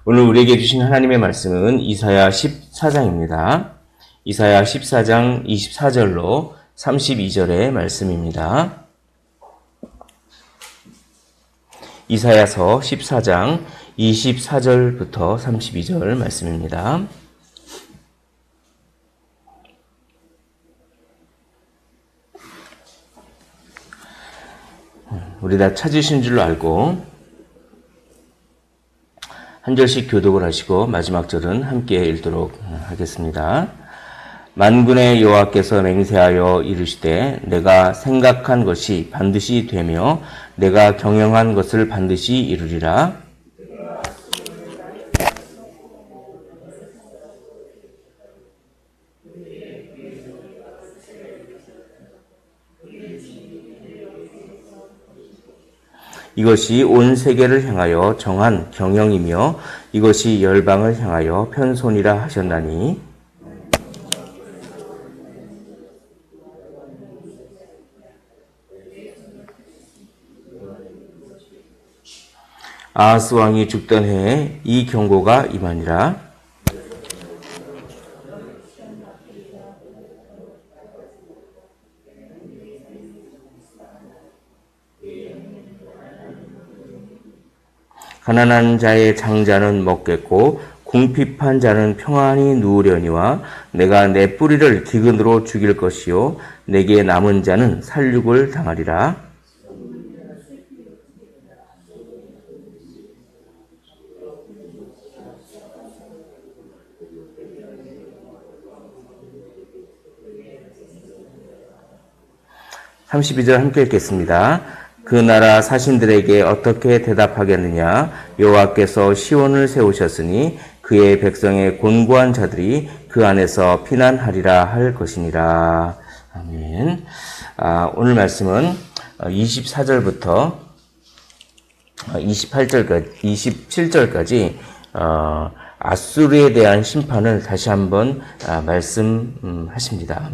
오늘 우리에게 주신 하나님의 말씀은 이사야 14장입니다. 이사야 14장 24절로 32절의 말씀입니다. 이사야서 14장 24절부터 32절 말씀입니다. 우리 다 찾으신 줄로 알고 한 절씩 교독을 하시고 마지막 절은 함께 읽도록 하겠습니다. 만군의 여호와께서 맹세하여 이르시되 내가 생각한 것이 반드시 되며 내가 경영한 것을 반드시 이루리라. 이것이 온 세계를 향하여 정한 경영이며 이것이 열방을 향하여 편손이라 하셨나니 아하스 왕이 죽던 해에 이 경고가 임하니라. 가난한 자의 장자는 먹겠고 궁핍한 자는 평안히 누우려니와 내가 내 뿌리를 기근으로 죽일 것이요 내게 남은 자는 살육을 당하리라. (32절) 함께 읽겠습니다. 그 나라 사신들에게 어떻게 대답하겠느냐? 여호와께서 시온을 세우셨으니 그의 백성의 곤고한 자들이 그 안에서 피난하리라 할 것이니라. 아멘. 오늘 말씀은 24절부터 27절까지 아수르에 대한 심판을 다시 한번 말씀하십니다.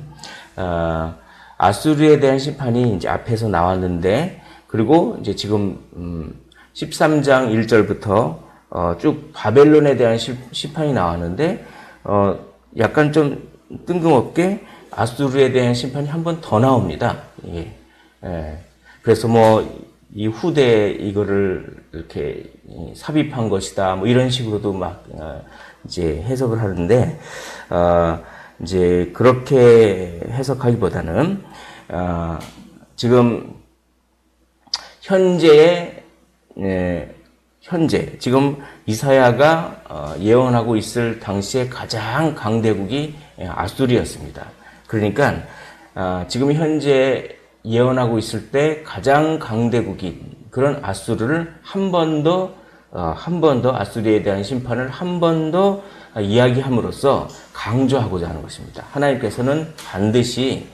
아수르에 대한 심판이 이제 앞에서 나왔는데, 그리고 이제 지금 13장 1절부터 쭉 바벨론에 대한 심판이 나왔는데 약간 좀 뜬금없게 아수르에 대한 심판이 한 번 더 나옵니다. 예. 그래서 뭐 이 후대에 이거를 이렇게 삽입한 것이다, 뭐 이런 식으로도 막 이제 해석을 하는데 이제 그렇게 해석하기보다는 지금 현재 지금 이사야가 예언하고 있을 당시에 가장 강대국이 아수르였습니다. 그러니까 지금 현재 예언하고 있을 때 가장 강대국인 그런 아수르를 한 번 더 아수르에 대한 심판을 한 번 더 이야기함으로써 강조하고자 하는 것입니다. 하나님께서는 반드시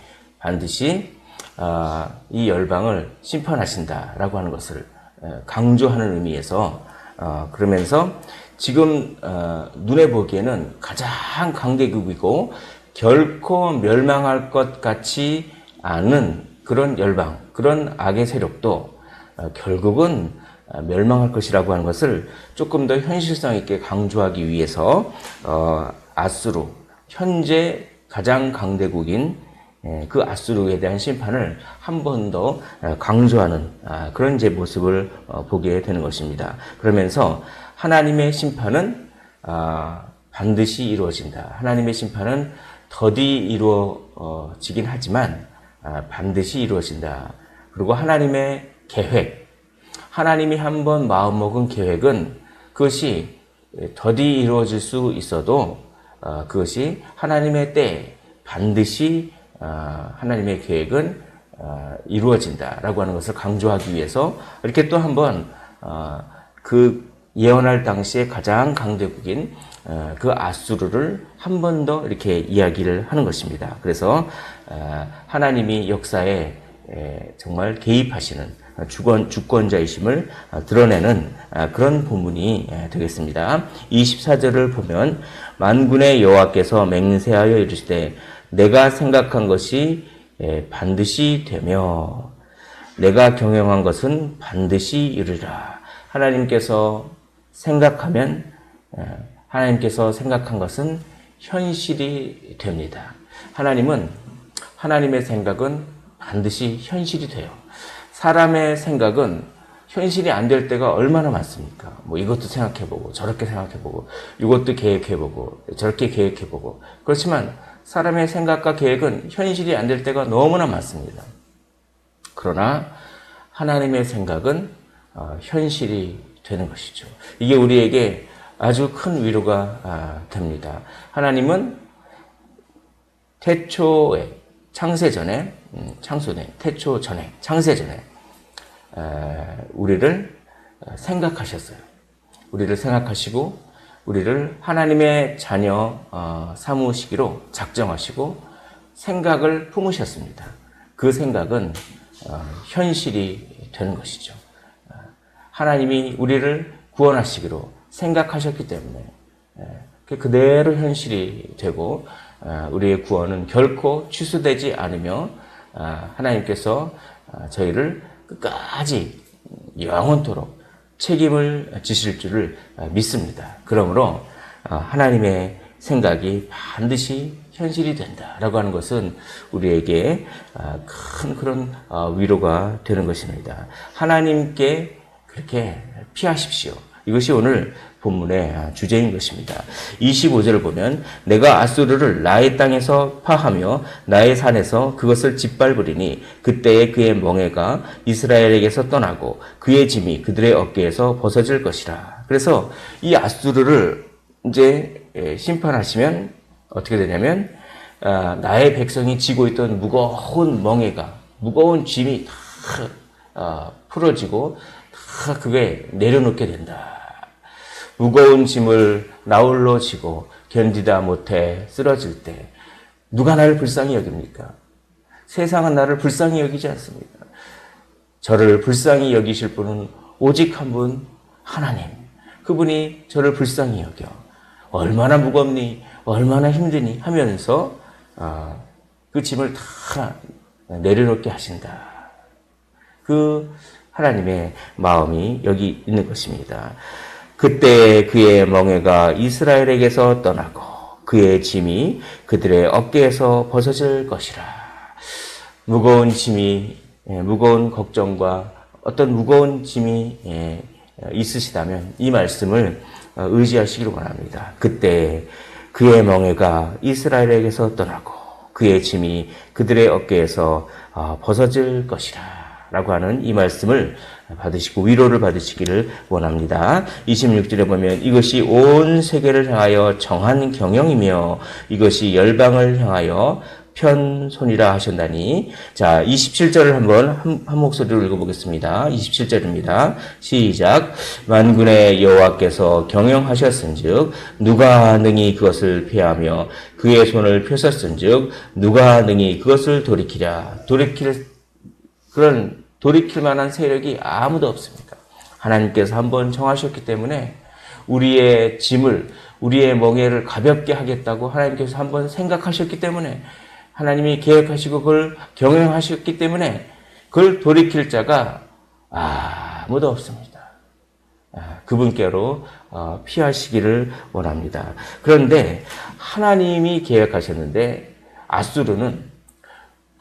이 열방을 심판하신다라고 하는 것을 강조하는 의미에서 그러면서 지금 눈에 보기에는 가장 강대국이고 결코 멸망할 것 같지 않은 그런 열방, 그런 악의 세력도 결국은 멸망할 것이라고 하는 것을 조금 더 현실성 있게 강조하기 위해서 아수르, 현재 가장 강대국인 그 아수르에 대한 심판을 한 번 더 강조하는 그런 제 모습을 보게 되는 것입니다. 그러면서 하나님의 심판은 반드시 이루어진다. 하나님의 심판은 더디 이루어지긴 하지만 반드시 이루어진다. 그리고 하나님의 계획, 하나님이 한번 마음먹은 계획은 그것이 더디 이루어질 수 있어도 그것이 하나님의 때에 반드시 하나님의 계획은 이루어진다라고 하는 것을 강조하기 위해서 이렇게 또 한번 그 예언할 당시에 가장 강대국인 그 아수르를 한 번 더 이렇게 이야기를 하는 것입니다. 그래서 하나님이 역사에 정말 개입하시는 주권자이심을 드러내는 그런 본문이 되겠습니다. 24절을 보면 만군의 여호와께서 맹세하여 이르시되 내가 생각한 것이 반드시 되며 내가 경영한 것은 반드시 이루리라. 하나님께서 생각하면 하나님께서 생각한 것은 현실이 됩니다. 하나님의 생각은 반드시 현실이 돼요. 사람의 생각은 현실이 안 될 때가 얼마나 많습니까? 뭐 이것도 생각해보고 저렇게 생각해보고 이것도 계획해보고 저렇게 계획해보고 그렇지만 사람의 생각과 계획은 현실이 안 될 때가 너무나 많습니다. 그러나 하나님의 생각은 현실이 되는 것이죠. 이게 우리에게 아주 큰 위로가 됩니다. 하나님은 태초에 창세 전에 우리를 생각하셨어요. 우리를 생각하시고 우리를 하나님의 자녀 삼으시기로 작정하시고 생각을 품으셨습니다. 그 생각은 현실이 되는 것이죠. 하나님이 우리를 구원하시기로 생각하셨기 때문에 그대로 현실이 되고 우리의 구원은 결코 취소되지 않으며 하나님께서 저희를 끝까지 영원토록 책임을 지실 줄을 믿습니다. 그러므로 하나님의 생각이 반드시 현실이 된다라고 하는 것은 우리에게 큰 그런 위로가 되는 것입니다. 하나님께 그렇게 피하십시오. 이것이 오늘 본문의 주제인 것입니다. 25절을 보면 내가 아수르를 나의 땅에서 파하며 나의 산에서 그것을 짓밟으리니 그때에 그의 멍에가 이스라엘에게서 떠나고 그의 짐이 그들의 어깨에서 벗어질 것이라. 그래서 이 아수르를 이제 심판하시면 어떻게 되냐면 나의 백성이 지고 있던 무거운 멍에가 무거운 짐이 다 풀어지고 다 그게 내려놓게 된다. 무거운 짐을 나홀로 지고 견디다 못해 쓰러질 때 누가 나를 불쌍히 여깁니까? 세상은 나를 불쌍히 여기지 않습니다. 저를 불쌍히 여기실 분은 오직 한 분 하나님. 그분이 저를 불쌍히 여겨. 얼마나 무겁니? 얼마나 힘드니? 하면서 그 짐을 다 내려놓게 하신다. 그 하나님의 마음이 여기 있는 것입니다. 그때 그의 멍에가 이스라엘에게서 떠나고 그의 짐이 그들의 어깨에서 벗어질 것이라. 무거운 짐이 무거운 걱정과 어떤 무거운 짐이 있으시다면 이 말씀을 의지하시기를 원합니다. 그때 그의 멍에가 이스라엘에게서 떠나고 그의 짐이 그들의 어깨에서 벗어질 것이라 라고 하는 이 말씀을 받으시고 위로를 받으시기를 원합니다. 26절에 보면 이것이 온 세계를 향하여 정한 경영이며 이것이 열방을 향하여 편손이라 하셨나니. 자, 27절을 한번 한 목소리로 읽어보겠습니다. 27절입니다. 시작. 만군의 여호와께서 경영하셨은즉 누가 능히 그것을 피하며 그의 손을 펴셨은즉 누가 능히 그것을 돌이키랴. 돌이킬 만한 세력이 아무도 없습니다. 하나님께서 한번 정하셨기 때문에 우리의 짐을, 우리의 멍에를 가볍게 하겠다고 하나님께서 한번 생각하셨기 때문에 하나님이 계획하시고 그걸 경영하셨기 때문에 그걸 돌이킬 자가 아무도 없습니다. 그분께로 피하시기를 원합니다. 그런데 하나님이 계획하셨는데 아수르는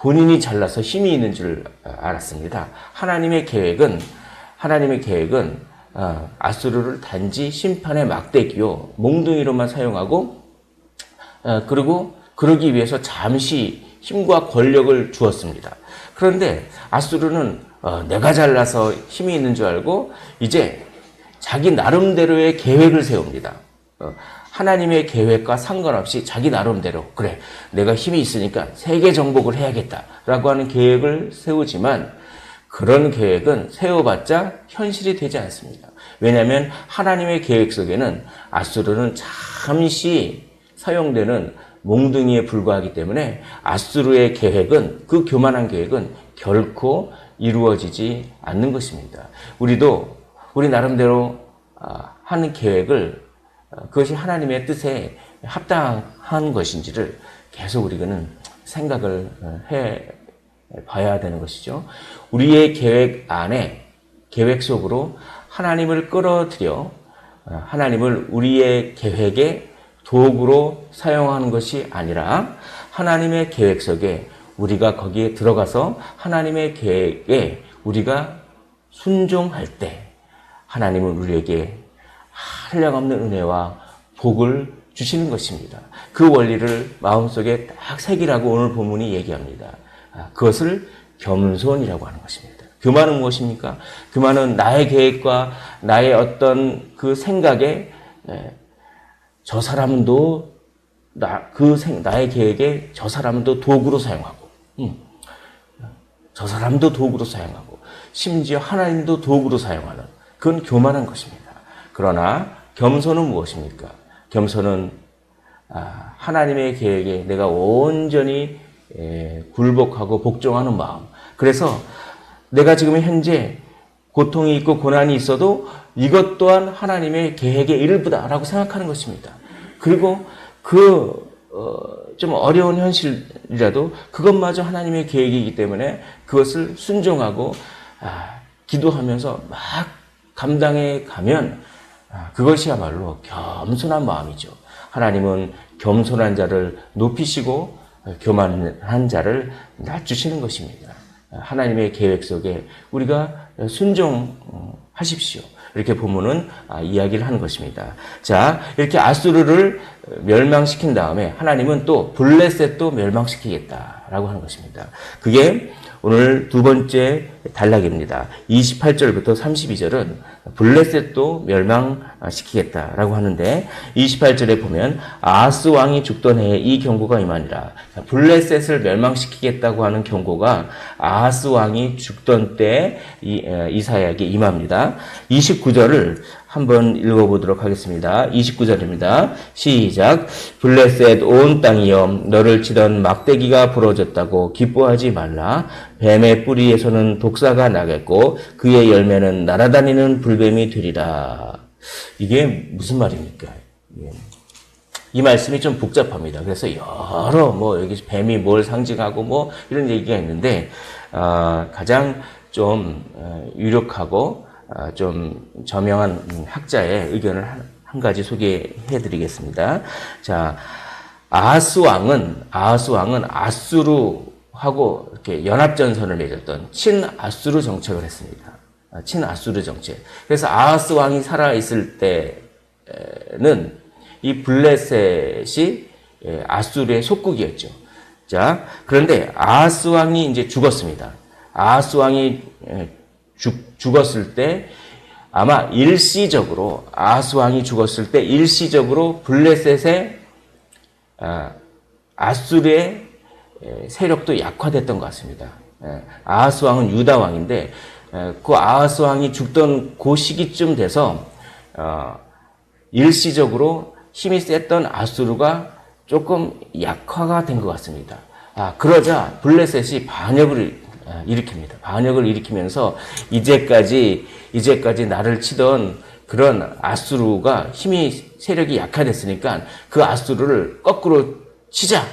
본인이 잘나서 힘이 있는 줄 알았습니다. 하나님의 계획은 아수르를 단지 심판의 막대기요 몽둥이로만 사용하고 그리고 그러기 위해서 잠시 힘과 권력을 주었습니다. 그런데 아수르는 내가 잘나서 힘이 있는 줄 알고 이제 자기 나름대로의 계획을 세웁니다. 하나님의 계획과 상관없이 자기 나름대로 그래 내가 힘이 있으니까 세계 정복을 해야겠다라고 하는 계획을 세우지만 그런 계획은 세워봤자 현실이 되지 않습니다. 왜냐하면 하나님의 계획 속에는 아수르는 잠시 사용되는 몽둥이에 불과하기 때문에 아수르의 계획은 그 교만한 계획은 결코 이루어지지 않는 것입니다. 우리도 우리 나름대로 하는 계획을 그것이 하나님의 뜻에 합당한 것인지를 계속 우리는 생각을 해 봐야 되는 것이죠. 우리의 계획 안에, 계획 속으로 하나님을 끌어들여 하나님을 우리의 계획의 도구로 사용하는 것이 아니라 하나님의 계획 속에 우리가 거기에 들어가서 하나님의 계획에 우리가 순종할 때 하나님은 우리에게 한량없는 은혜와 복을 주시는 것입니다. 그 원리를 마음속에 딱 새기라고 오늘 본문이 얘기합니다. 그것을 겸손이라고 하는 것입니다. 교만은 무엇입니까? 교만은 나의 계획과 나의 어떤 그 생각에 저 사람은 나의 계획에 저 사람은 도구로 사용하고 저 사람도 도구로 사용하고 심지어 하나님도 도구로 사용하는 그건 교만한 것입니다. 그러나 겸손은 무엇입니까? 겸손은 하나님의 계획에 내가 온전히 굴복하고 복종하는 마음. 그래서 내가 지금 현재 고통이 있고 고난이 있어도 이것 또한 하나님의 계획의 일부다라고 생각하는 것입니다. 그리고 좀 어려운 현실이라도 그것마저 하나님의 계획이기 때문에 그것을 순종하고 기도하면서 막 감당해 가면 그것이야말로 겸손한 마음이죠. 하나님은 겸손한 자를 높이시고 교만한 자를 낮추시는 것입니다. 하나님의 계획 속에 우리가 순종하십시오. 이렇게 본문은 이야기를 하는 것입니다. 자, 이렇게 아수르를 멸망시킨 다음에 하나님은 또 블레셋도 멸망시키겠다라고 하는 것입니다. 그게 오늘 두 번째 단락입니다. 28절부터 32절은 블레셋도 멸망시키겠다라고 하는데 28절에 보면 아하스 왕이 죽던 해에 이 경고가 임하니라. 블레셋을 멸망시키겠다고 하는 경고가 아하스 왕이 죽던 때 이사야에게 임합니다. 29절을 한번 읽어보도록 하겠습니다. 29절입니다. 시작. 블레셋 온 땅이여 너를 치던 막대기가 부러졌다고 기뻐하지 말라. 뱀의 뿌리에서는 독사가 나겠고 그의 열매는 날아다니는 불뱀이 되리라. 이게 무슨 말입니까? 이 말씀이 좀 복잡합니다. 그래서 여러 여기 뱀이 뭘 상징하고 이런 얘기가 있는데 가장 좀 유력하고 좀 저명한 학자의 의견을 한 가지 소개해 드리겠습니다. 자, 아하스 왕은 아수르하고 이렇게 연합전선을 맺었던 친아수르 정책을 했습니다. 친아수르 정책. 그래서 아하스 왕이 살아있을 때는 이 블레셋이 아수르의 속국이었죠. 자, 그런데 아하스 왕이 이제 죽었습니다. 아하스 왕이 죽었을 때 아마 일시적으로 아하스 왕이 죽었을 때 일시적으로 블레셋의 아수르의 세력도 약화됐던 것 같습니다. 아하스 왕은 유다 왕인데 그 아하스 왕이 죽던 그 시기쯤 돼서 일시적으로 힘이 셌던 아수르가 조금 약화가 된 것 같습니다. 그러자 블레셋이 반역을 일으킵니다. 반역을 일으키면서 이제까지 나를 치던 그런 아수르가 세력이 약화됐으니까 그 아수르를 거꾸로 치자.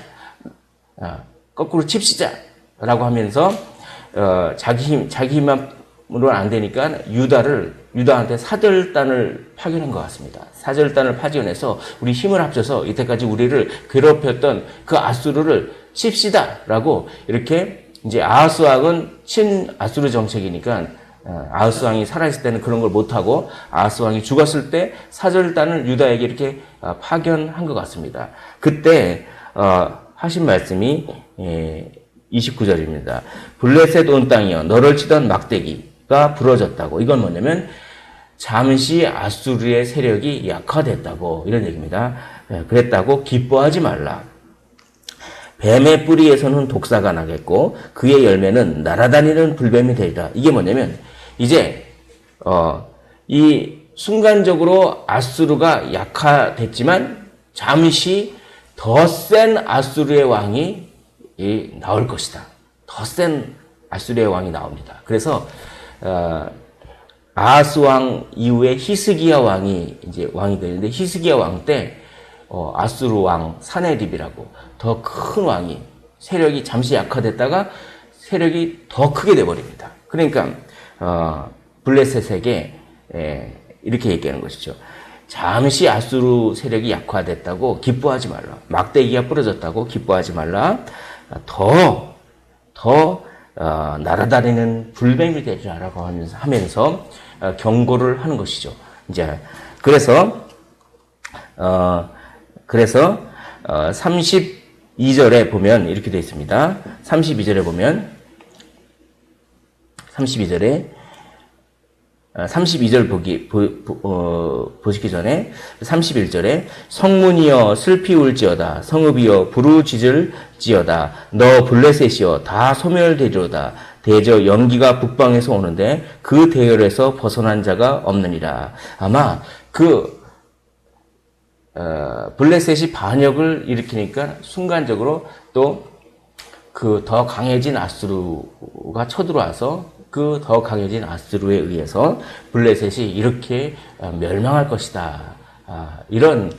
거꾸로 칩시자라고 하면서 자기 힘만으로는 안 되니까 유다한테 사절단을 파견한 것 같습니다. 사절단을 파견해서 우리 힘을 합쳐서 이때까지 우리를 괴롭혔던 그 아수르를 칩시다라고 이렇게 이제 아하스 왕은 친아수르 정책이니까 아하스 왕이 살아있을 때는 그런 걸 못하고 아하스 왕이 죽었을 때 사절단을 유다에게 이렇게 파견한 것 같습니다. 그때 하신 말씀이 29절입니다. 블레셋 온 땅이여 너를 치던 막대기가 부러졌다고. 이건 뭐냐면 잠시 아수르의 세력이 약화됐다고 이런 얘기입니다. 그랬다고 기뻐하지 말라. 뱀의 뿌리에서는 독사가 나겠고 그의 열매는 날아다니는 불뱀이 되리라. 이게 뭐냐면 이제 이 순간적으로 아수르가 약화됐지만 잠시 더 센 아수르의 왕이 나올 것이다. 더 센 아수르의 왕이 나옵니다. 그래서 아하스 왕 이후에 히스기야 왕이 이제 왕이 되는데 히스기야 왕 때 아수르 왕 사네립이라고 더 큰 왕이 세력이 잠시 약화됐다가 세력이 더 크게 돼버립니다. 그러니까 블레셋에게 이렇게 얘기하는 것이죠. 잠시 아수르 세력이 약화됐다고 기뻐하지 말라. 막대기가 부러졌다고 기뻐하지 말라. 더 날아다니는 불뱀이 되리라라고 하면서 경고를 하는 것이죠. 이제 그래서 32절에 보면 이렇게 되어 있습니다. 32절에 보면 32절 보시기 전에 31절에 성문이여 슬피 울지어다 성읍이여 부르짖을지어다 너 블레셋이여 다 소멸되리로다 대저 연기가 북방에서 오는데 그 대열에서 벗어난 자가 없느니라. 아마 블레셋이 반역을 일으키니까 순간적으로 또 더 강해진 아수르가 쳐들어와서 그 더 강해진 아수르에 의해서 블레셋이 이렇게 멸망할 것이다. 이런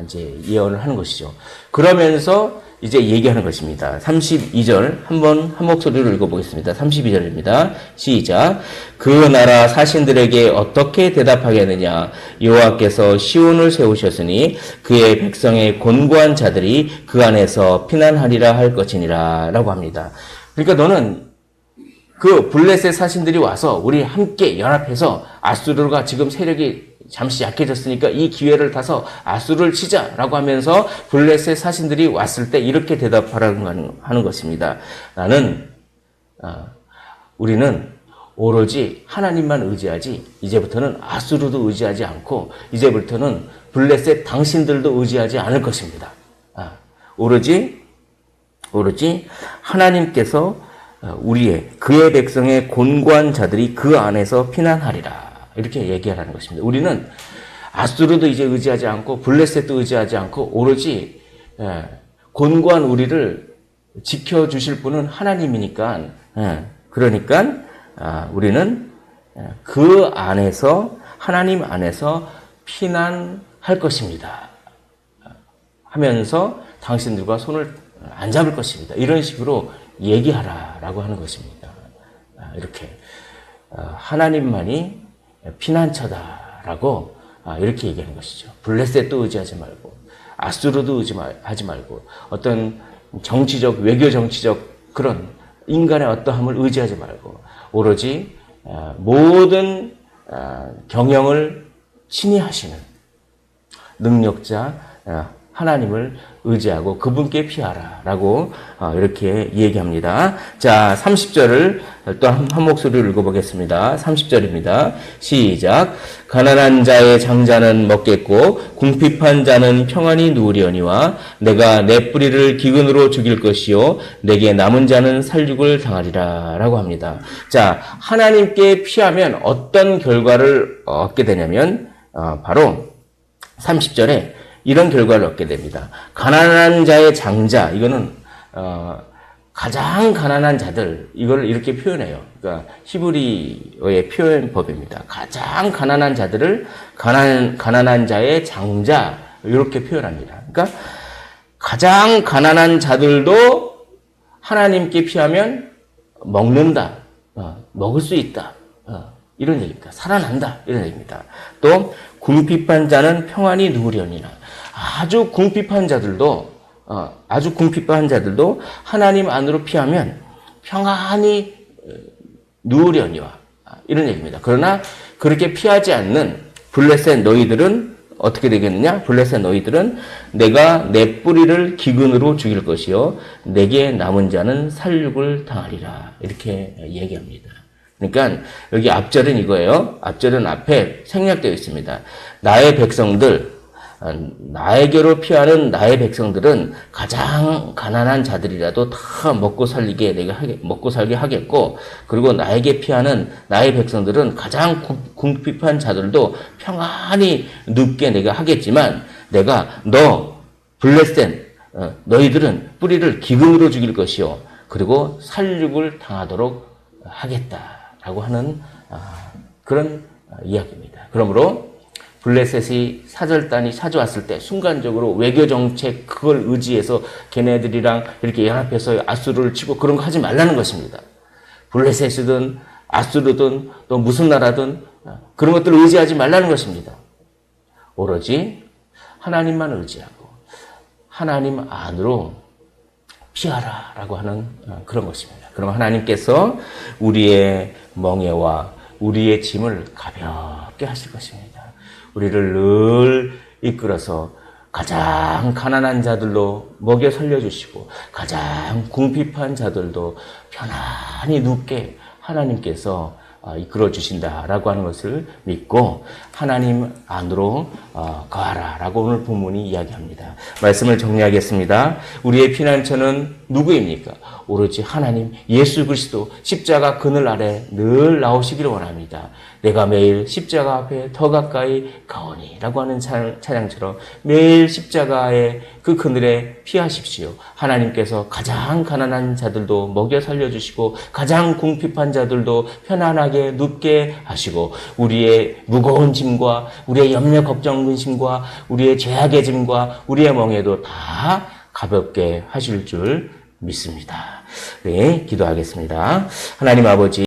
이제 예언을 하는 것이죠. 그러면서 이제 얘기하는 것입니다. 32절 한 목소리로 읽어보겠습니다. 32절입니다. 시작. 그 나라 사신들에게 어떻게 대답하겠느냐. 여호와께서 시온을 세우셨으니 그의 백성의 곤고한 자들이 그 안에서 피난하리라 할 것이니라 라고 합니다. 그러니까 너는 그 블레셋 사신들이 와서 우리 함께 연합해서 아수르가 지금 세력이 잠시 약해졌으니까 이 기회를 타서 아수르를 치자라고 하면서 블레셋 사신들이 왔을 때 이렇게 대답하라고 하는 것입니다. 우리는 오로지 하나님만 의지하지 이제부터는 아수르도 의지하지 않고 이제부터는 블레셋 당신들도 의지하지 않을 것입니다. 오로지 하나님께서 그의 백성의 곤고한 자들이 그 안에서 피난하리라. 이렇게 얘기하라는 것입니다. 우리는 아수르도 이제 의지하지 않고 블레셋도 의지하지 않고 오로지 곤고한 우리를 지켜주실 분은 하나님이니까 그러니까 우리는 그 안에서 하나님 안에서 피난할 것입니다. 하면서 당신들과 손을 안 잡을 것입니다. 이런 식으로 얘기하라라고 하는 것입니다. 이렇게 하나님만이 피난처다라고 이렇게 얘기하는 것이죠. 블레셋도 의지하지 말고 아수르도 의지하지 말고 어떤 정치적 외교 정치적 그런 인간의 어떠함을 의지하지 말고 오로지 모든 경영을 친히 하시는 능력자 하나님을 의지하고 그분께 피하라라고 이렇게 얘기합니다. 자, 30절을 또 한 목소리로 읽어보겠습니다. 30절입니다. 시작. 가난한 자의 장자는 먹겠고 궁핍한 자는 평안히 누우려니와 내가 내 뿌리를 기근으로 죽일 것이요 내게 남은 자는 살육을 당하리라 라고 합니다. 자, 하나님께 피하면 어떤 결과를 얻게 되냐면 바로 30절에 이런 결과를 얻게 됩니다. 가난한 자의 장자, 이거는 가장 가난한 자들, 이걸 이렇게 표현해요. 그러니까 히브리어의 표현법입니다. 가장 가난한 자들을 가난한 자의 장자 이렇게 표현합니다. 그러니까 가장 가난한 자들도 하나님께 피하면 먹는다, 먹을 수 있다, 이런 얘기입니다. 살아난다 이런 얘기입니다. 또 궁핍한 자는 평안히 누우려니나. 아주 궁핍한 자들도 하나님 안으로 피하면 평안히 누우려니와 이런 얘기입니다. 그러나 그렇게 피하지 않는 블레셋 너희들은 어떻게 되겠느냐? 블레셋 너희들은 내가 내 뿌리를 기근으로 죽일 것이요 내게 남은 자는 살육을 당하리라 이렇게 얘기합니다. 그러니까 여기 앞절은 이거예요. 앞절은 앞에 생략되어 있습니다. 나의 백성들 나에게로 피하는 나의 백성들은 가장 가난한 자들이라도 다 먹고 살게 하겠고, 그리고 나에게 피하는 나의 백성들은 가장 궁핍한 자들도 평안히 눕게 내가 하겠지만, 내가 블레셋 너희들은 뿌리를 기근으로 죽일 것이요 그리고 살육을 당하도록 하겠다라고 하는 그런 이야기입니다. 그러므로 블레셋이 사절단이 찾아왔을 때 순간적으로 외교정책 그걸 의지해서 걔네들이랑 이렇게 연합해서 아수르를 치고 그런 거 하지 말라는 것입니다. 블레셋이든 아수르든 또 무슨 나라든 그런 것들을 의지하지 말라는 것입니다. 오로지 하나님만 의지하고 하나님 안으로 피하라라고 하는 그런 것입니다. 그럼 하나님께서 우리의 멍에와 우리의 짐을 가볍게 하실 것입니다. 우리를 늘 이끌어서 가장 가난한 자들로 먹여 살려주시고 가장 궁핍한 자들도 편안히 눕게 하나님께서 이끌어 주신다라고 하는 것을 믿고 하나님 안으로 거하라라고 오늘 본문이 이야기합니다. 말씀을 정리하겠습니다. 우리의 피난처는 누구입니까? 오로지 하나님 예수 그리스도 십자가 그늘 아래 늘 나오시기를 원합니다. 내가 매일 십자가 앞에 더 가까이 가오니라고 하는 찬양처럼 매일 십자가의 그 그늘에 피하십시오. 하나님께서 가장 가난한 자들도 먹여 살려주시고 가장 궁핍한 자들도 편안하게 눕게 하시고 우리의 무거운 짐과 우리의 염려 걱정 근심과 우리의 죄악의 짐과 우리의 멍에도 다 가볍게 하실 줄 믿습니다. 네, 기도하겠습니다. 하나님 아버지